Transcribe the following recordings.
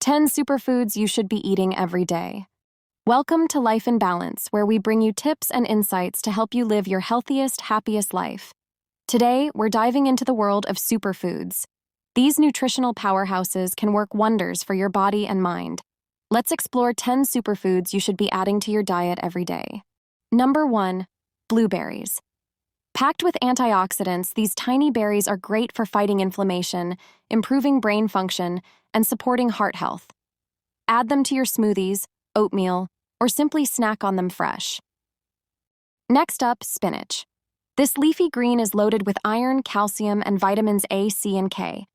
10 superfoods you should be eating every day. Welcome to Life in Balance, where we bring you tips and insights to help you live your healthiest, happiest life. Today, we're diving into the world of superfoods. These nutritional powerhouses can work wonders for your body and mind. Let's explore 10 superfoods you should be adding to your diet every day. Number 1. Blueberries. Packed with antioxidants, these tiny berries are great for fighting inflammation, improving brain function, and supporting heart health. Add them to your smoothies, oatmeal, or simply snack on them fresh. Next up, spinach. This leafy green is loaded with iron, calcium, and vitamins A, C, and K.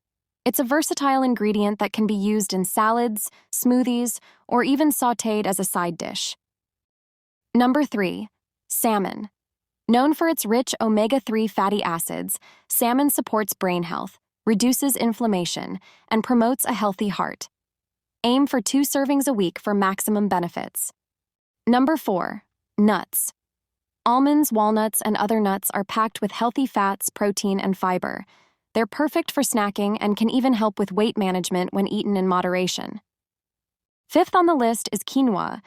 It's a versatile ingredient that can be used in salads, smoothies, or even sautéed as a side dish. Number 3. Salmon. Known for its rich omega-3 fatty acids, salmon supports brain health, reduces inflammation, and promotes a healthy heart. Aim for 2 servings a week for maximum benefits. Number 4. Nuts. Almonds, walnuts, and other nuts are packed with healthy fats, protein, and fiber. They're perfect for snacking and can even help with weight management when eaten in moderation. Fifth on the list is quinoa.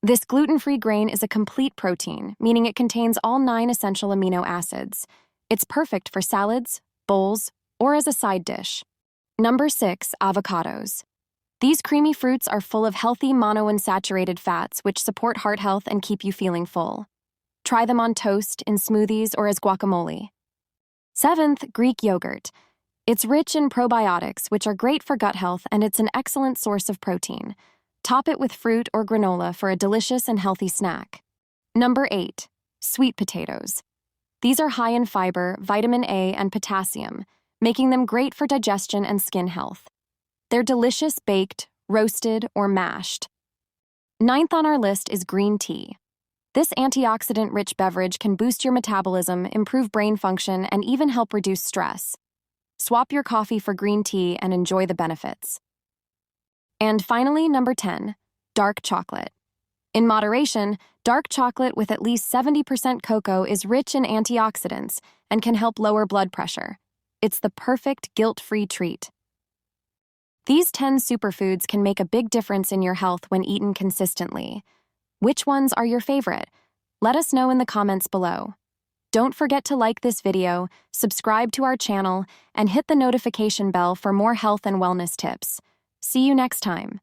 This gluten-free grain is a complete protein, meaning it contains all 9 essential amino acids. It's perfect for salads, bowls, or as a side dish. Number 6. Avocados. These creamy fruits are full of healthy monounsaturated fats which support heart health and keep you feeling full. Try them on toast, in smoothies, or as guacamole. 7th, Greek yogurt. It's rich in probiotics, which are great for gut health, and it's an excellent source of protein. Top it with fruit or granola for a delicious and healthy snack. Number 8. Sweet potatoes. These are high in fiber, vitamin A, and potassium, making them great for digestion and skin health. They're delicious baked, roasted, or mashed. 9th on our list is green tea. This antioxidant-rich beverage can boost your metabolism, improve brain function, and even help reduce stress. Swap your coffee for green tea and enjoy the benefits. And finally, number 10, dark chocolate. In moderation, dark chocolate with at least 70% cocoa is rich in antioxidants and can help lower blood pressure. It's the perfect guilt-free treat. These 10 superfoods can make a big difference in your health when eaten consistently. Which ones are your favorite? Let us know in the comments below. Don't forget to like this video, subscribe to our channel, and hit the notification bell for more health and wellness tips. See you next time.